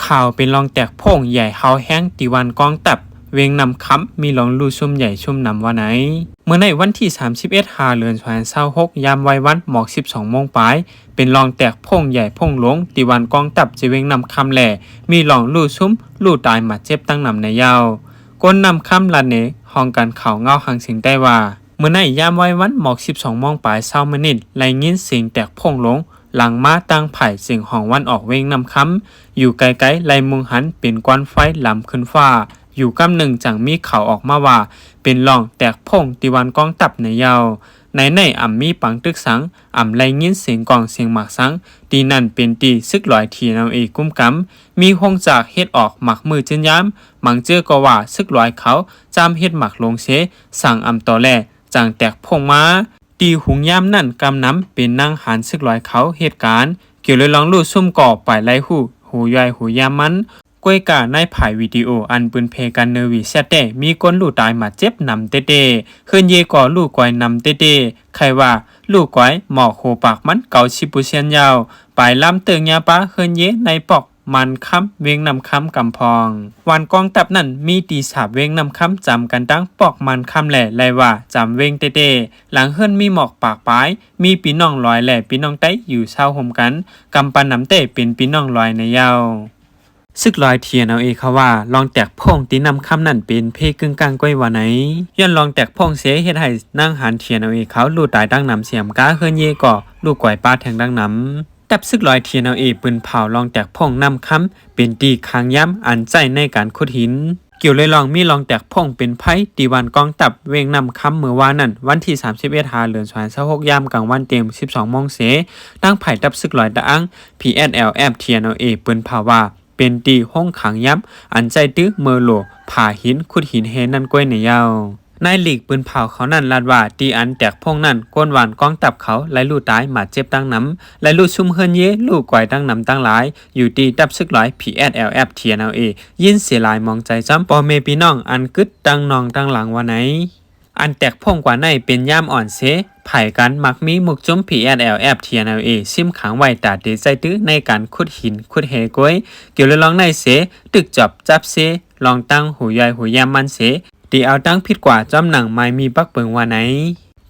ข่าวเป็นรองแตกโพ่งใหญ่เฮาแห้งตีวันกองตับเวงนำค้ำมีหลองลู่ชุ่มใหญ่ชุ่มนำว่าไหนเมื่อในวันที่31 เดือน2026ยามวัยวันหมอก12 โมงปลายเป็นรองแตกโพ่งใหญ่โพ่งหลงตีวันกองตับจะเวงนำคำแหล่มีหลองลู่ชุ่มลู่ตายมาเจ็บตั้งนำในยาวก้นนำคำลันเนห้องการข่าวเงาหังเสียงได้ว่าเมื่อในยามวัยวันหมอก12 โมงปลายเช้ามื้อนี้ไล่ยินเสียงแตกโพ่งหลงหลังม้าตั้งไผ่เสียงห้องวันออกเวงนำคำอยู่ไกลๆไล่มุงหันเป็นก้อนไฟลำขึ้นฟ้าอยู่กำหนึ่งจังมีข่าวออกมาว่าเป็นหลองแตกโพ่งตีวันกองตับในยาวในอ่ำมีปังตึกสังอ่ำไล่ยินเสียงกองเสียงหมากสังตีนั่นเป็นตีซึกลอยทีเอาเอกุ้มกำมีห้องจากเฮ็ดออกหมักมือจืนย้ำมังเจอก็ว่าซึกลอยเขาจำเฮ็ดหมักลงเสสั่งอ่ำต่อแลจังแตกโพ่งมาตีหุงย่ำนั่นกำน้ำเป็นนั่งหันซึกลอยเขาเหตุการณ์เกี่ยวเลยลองลู่ซุ่มก่อไปไล่หูย่อยหูยามมันกวยกาในภายวิดีโออันปืนเพกันเนวิเซตเตมีก้นลู่ตายมาเจ็บนำเตขึ้นเยก่อลู่กวยนำเตใครว่าลู่กวยหมอกโหปากมันเกาชิปุเซียนยาวปลายลำเติงยาปะขึ้นเยในปอกมันค้ำเวงนำค้ำกำพองวันกองตับนั่นมีตีสาบเวงนำค้ำจำกันตั้งปอกมันค้ำแหล่ไลว่าจำเวงเตหลังเฮิรนมีหมอกปากปลายมีปีน้องลอยแหล่ปีน้องไต้อยู่เศร้าห่มกันกำปันน้ำเต้เป็นปีน้องลอยในยาวซึกลอยเทียนเอาเองเขาว่าลองแตกพ่งตีนำคำนั่นเป็นเพกึ่งกลางก้อยว่าไหนย้อนลองแตกพ่งเสียเฮ็ดให้นั่งหันเทียนเอาเองเขาลู่ตายดังน้ำเสียมก้าเฮิรนเยก่อลู่ก่อยป้าแทงดังน้ำดับซึกลอยเทียนเอาเองปืนเผาลองแตกพ่งนำคำเป็นตีคางย้ำอันใจในการขุดหินเกี่ยวเลยลองมีลองแตกพ่งเป็นไพ่ตีวันกองตับเวงนำคำเมื่อวานนั่นวันที่31 เดือน2026ยามกลางวันเต็ม12 โมงเสตั้งไผ่ดับซึกลอยตะอัง PSLF เทียนเอาเองปืนเผาว่าเป็นตีห้องขังย้ำอันใจตื้อเมอโลผ่าหินขุดหินเฮนั่นก้อยในยาวนายหลีกปืนเผาเขานั่นลาดว่าตีอันแตกพงนั่นก้นหวานก้องตับเขาไล่ลู่ตายหมาเจ็บตั้งน้ำไล่ลู่ชุ่มเฮินเย่ลู่ก่อยตั้งน้ำตั้งหลายอยู่ตีตับซึกหลาย PSLF เทียนเอาเอยินเสียลายมองใจจ้ำปอเมปีน้องอันกึดตั้งนองตั้งหลังว่าไหนอันแตกพงกว่าในเป็นย่ามอ่อนเสไผ่กันมักมีมุกจุ้ม PSLF เทียนเอาเอซิมขังไว้ตาเดใจตื้อในการขุดหินขุดเฮก้อยเกี่ยวเลยลองในเสตึกจับเสลองตั้งหูใหญ่หูยามมันเสตีเอาตั้งผิดกว่าจอมหนังไม่มีปักเปิงว่าไหน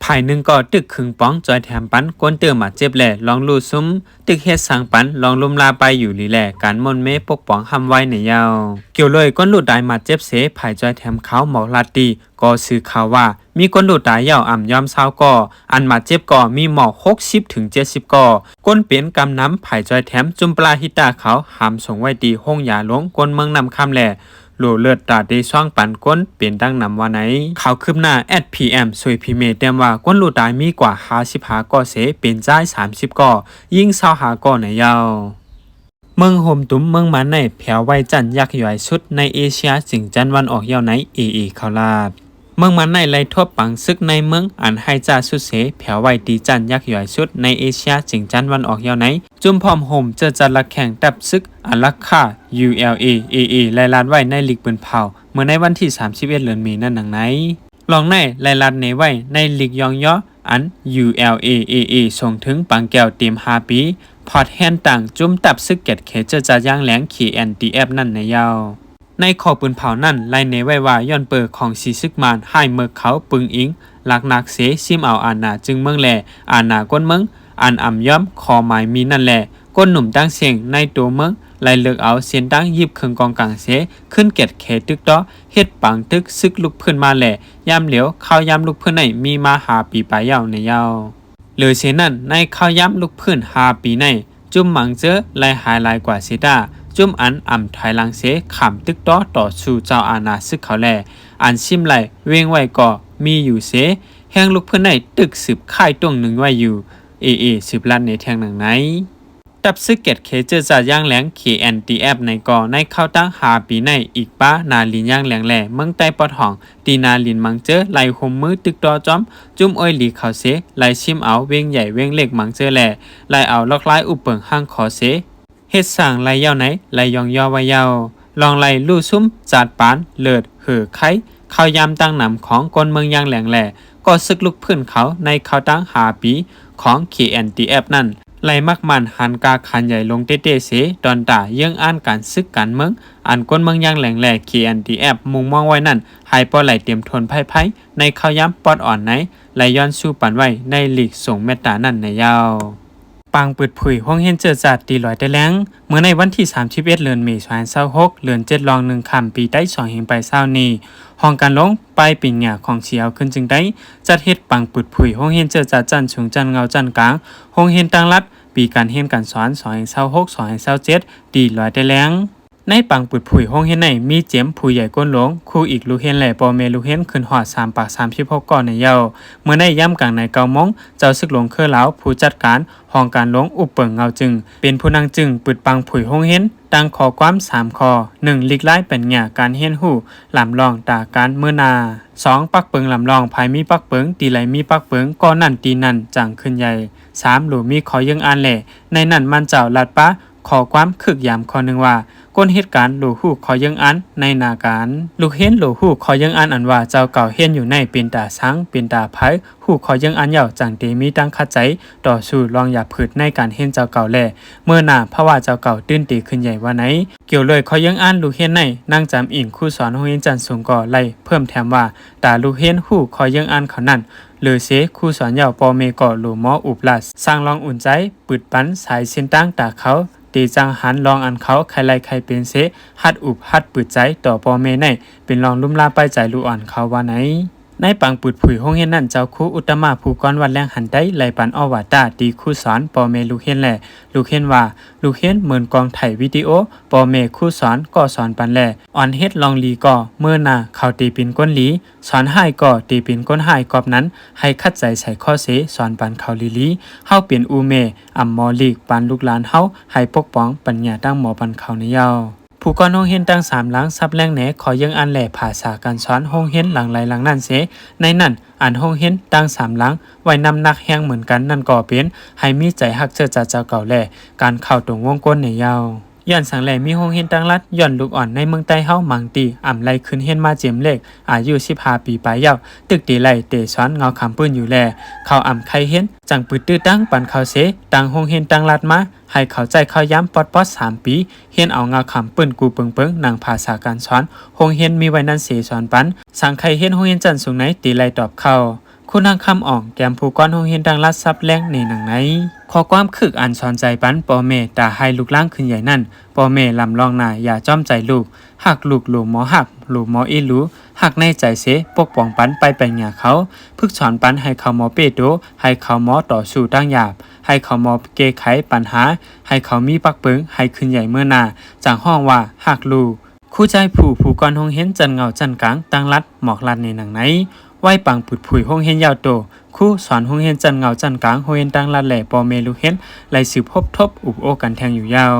ภายหนึ่งก็ตึกขึงป้องจอยแถมปันก้นเติมมาเจ็บแหล่ลองลู่ซุ้มตึกเฮ็ดสังปันลองลุมลาไปอยู่ลีแหล่การมนเมปกป้องทำไว้ในยาวเกี่ยวเลยก้นหลุดได้มาเจ็บเสภายจอยแถมเขาหมอกลาตีก็สื่อข่าวว่ามีก้นหลุดได้ยาวอ่ำยอมเศร้าก่ออันมาเจ็บก่อมีหมอก60 ถึง 70ก่อก้นเปลี่ยนกำน้ำภายจอยแถมจุ่มปลาฮิตาเขาหามส่งไว้ดีห้องยาหลวงก้นเมืองนำคำแหล่โลเลือดตาได้ช่องปันก้นเป็นดังนำว่าไหนข่าวคืบหน้า @PM สวยพิเมเต็มว่าก้นลูตายมีกว่า55ก่อเสเป็นจ่าย30ก่อยิ่ง25ก่อในยาวเมืองโฮมตุ้มเมืองมันในแผวไว้จันยักษ์ใหญ่สุดในเอเชียสิงจันวันออกยาวในเขาลาดเมืองมันในไล่ทบปังซึกในเมืองอันให้จ่าสุดเสแผวไว้ตีจันยักษ์ใหญ่สุดในเอเชียสิงจันวันออกยาวในจุ่มพร้อมโฮมเจอจัดละแข่งตับซึกอันลักค่า ULAAA ไล่ลาดไว้ในลีกปืนเผาเมื่อในวันที่31 เดือนมีนั่นหนังไหนลองในไล่ลาดในไว้ในลีกยองย่ออัน ULAAA ส่งถึงปังแก้วเต็ม5 ปีพอดแฮนต่างจุ่มตับซึกเกตเขเจอจัดย่างแหลงขี่ NDF นั่นในยาวในขอปืนเผานั่นไล่เนไว้ว่าย้อนเปิดของสีซึกมานให้เมือเขาปึงอิงหลักนักเสซิมเอาอานาจึงเมืองแหล่อานาก้นเมืองอันอ่ำย้อมคอหมายมีนั่นแหละก้นหนุ่มตั้งเสียงในตัวเมืองไล่เลือกเอาเสียนตั้งยิบเครื่องกองกลางเสขึ้นเกตเขตึกต่อเฮ็ดปังตึกซึกลุกเพื่อนมาแหล่ยามเหลียวข้าวยามลุกเพื่อนในมีมาหาปีปลายยาวในยาวเหลือเสียนั่นในข้าวยามลุกเพื่อน5 ปีในจุ่มหมังเจอไล่หายลายกว่าเสดาจุ่มอันอ่ำถอยหลังเสขำตึกต่อสู่เจ้าอาณาซึกเขาแลอันซิมไหลเวงไว้ก่อมีอยู่เสแห้งลุกเพื่อนในตึกสืบค่ายตรงหนึ่งไว้อยู่สืบลัดในแทงหนังไหนตับซึกเกตเคเจอจ่าย่างแหลง KNTF ในก่อในเข้าตั้ง5 ปีในอีกป้านาลินย่างแหลงแหล่เมืองใต้ปอดห้องตีนาลินมังเจอไล่หมมือตึกต่อจอมจุ่มอ้อยหลีเขาเสไล่ชิมเอาเวงใหญ่เวงเล็กมังเจอแหล่ไล่เอาลอกไล่อุปเปิงห้างขอเสเฮ็ดสั่งไล่ยาวไหนไล่ยองย่อไว้ยาวลองไล่ลู่ซุ้มจาดปานเลิดเหือไข่ข้าวยามตั้งนำของกนเมืองย่างแหลงแหล่ก็ซึกลุกพื้นเขาในเข้าตั้ง5 ปีของ KNTF นั่น ไล่มักมันหันกาขันใหญ่ลงเต้ๆเสดอนด่าเยื่องอ่านการซึกการเมืองอันก้นเมืองยังแหลงแหลกเคียนดีแอบมุงมองไว้นั่นให้ปอไหลเตรียมทนไพ่ในข้าวย้ำปอดอ่อนไหนไหลย้อนสู้ปันไว้ในหลีกส่งเมตตานั่นในยาวปางปืดผุยห้องเห็นเจอจัดตีลอยได้แล้งเมื่อในวันที่31เดือนเมษายน26เดือน7รอง1ค่ำปีได้2แห่งไป20นี้ห้องการลงไปปิ่นหยาของเสียวขึ้นจึงได้จัดเฮ็ดปางปืดผุยห้องเห็นเจอจัดจันทร์สูงจันทร์เงาจันทร์กลางห้องเห็นต่างรัฐปีการเรียนการสอน226 227ดีลอยได้แล้งในปังปุดผุยห้องเฮ็ดในมีเจียมผู้ใหญ่ก้นหลงครูอีกลูกเฮ็นแหล่ปอเมลูกเฮ็นขึ้นหอด3ปาก36ก่อนในเยาเมื่อในย่ำกลางในเกามงเจ้าซึกหลงเครือเหลาผู้จัดการห้องการหลงอุปเปิงเงาจึงเป็นผู้นางจึงปึดปังผุยห้องเฮ็นดังขอความ3ข้อ1ลิกไล่เป็นหยาการเฮ็นหู้ลำลองตาการเมื่อนา2ปักเปิงลำลองภายมีปักเปิงตีไหลมีปักเปิงก่อนั่นตีนั่นจังขึ้นใหญ่3หลูมีขอยังอ่านแหล่ในนั่นมันเจ้าลัดปะขอความคึกยามข้อนึงว่าก้นเหตุการณ์หลูฮู้ขอยังอันในนาการลูกเห็นหลูฮู้ขอยังอันว่าเจ้าเก่าเห็นอยู่ในเป็นตาสังเป็นตาไผฮู้ขอยังอันเหย่าจังเตมีตั้งคัดใจต่อสู้ลองอย่าผืดในการเห็นเจ้าเก่าแลเมื่อหน้าเพราะว่าเจ้าเก่าตื้นตีขึ้นใหญ่ว่าไหนเกี่ยวเลยขอยังอันลูกเห็นในนั่งจำอิงครูสอนโรงเรียนจันทร์สูงก่อไล่เพิ่มแถมว่าตาลูกเห็นฮู้ขอยังอันเขานั่นหรือเสครูสอนเหย่าปอเมก่อหลูหมออุบลัดสร้างลองอุ่นใจปืดปันสายเส้นตั้งตาเขาตีจังหันลองอันเขาใครไล่ใครเป็นเสฮัดอุบฮัดปืดใจต่อปอเมในเป็นลองลุ่มลาไปใจลูอ่อนเขาว่าไหนในปังปืดผุยห้องเฮ็ดนั่นเจ้าครูอุตมะผู้ก้อนวันแรงหันได้ไล่ปันอวาตาตีครูสอนปอเมลูกเฮ็ดแหล่ลูกเฮ็ดว่าลูกเฮ็ดเหมือนกองถ่ายวิดีโอปอเมครูสอนก็สอนปันแหล่อ่อนเฮ็ดลองลีก็เมื่อน่ะเขาตีเป็นก้นลีสอนให้ก็ตีเป็นก้นให้กอบนั้นให้คัดใจใส่ข้อเสสอนปันเขาลีเฮาเปลี่ยนอูเมอัมมอลีกปันลูกหลานเฮาให้ปกป้องปัญญาตั้งหมอปันเขาในยาวผู้ก่อนห้องเฮียนตั้ง3หลังซับแรงแหนขอยังอันแหล่ภาษาการสอนห้องเฮียนหลังไหลหลังนั่นเสในนั่นอันห้องเฮียนตั้ง3หลังไว้นำนักแห้งเหมือนกันนั่นก่อเป็นให้มีใจฮักเจอจ่าเจ้าเก่าแหล่การเข้าตรงวงก้นในยาวย้อนสังแหล่มีห้องเฮียนตั้งรัดย้อนลูกอ่อนในเมืองใต้เฮามังตีอ่ำไล่ขึ้นเฮียนมาเจียมเลขอายุ15ปีปลายยาวตึกตีไล่เตะซ้อนเงาคำปื้นอยู่แลเขาอ่ำใครเฮียนจังปืดตื้อตั้งปันเขาเสตั้งห้องเฮียนตั้งรัดมาให้เข้าใจเข้าย้ำปอด3ปีเฮียนเอาเงาคำปื้นกูเปิงนางภาษาการสอนห้องเฮียนมีไว้นั่นเสสอนปันสังใครเฮียนห้องเฮียนจันสูงไหนตีไล่ตอบเข้าคุณนางคำอ่องแกมผู้ก้อนห้องเฮียนดังรัดซับแรงในหนังไหนขอความคึกอันสอนใจปันปอเมตาให้ลูกล่างขึ้นใหญ่นั่นปอเมลำลองหน้าอย่าจ้อมใจลูกหักลูกหลูหมอหักหลูหมออีลูหักในใจเสปกป้องปันไปหยาเขาพึกสอนปันให้เขาหมอเปโตให้เขาหมอต่อสู้ตั้งหยาบให้เขาหมอเกไขปัญหาให้เขามีปักเปิงให้ขึ้นใหญ่เมื่อนาจังห้องว่าหักลูกคู่ใจผู้ก่อนห้องเห็นจันเงาจันกลางตั้งรัดหมอกลัดในหนังไหนไหวปังปุดผุยห้องเห็นยาวโตคู่สอนห้องเห็นจันเงาจันกลางห้องเห็นตั้งรัดแหล่ปอเมลูเห็นไหลสืบพบทบอุบโอกันแทงอยู่ยาว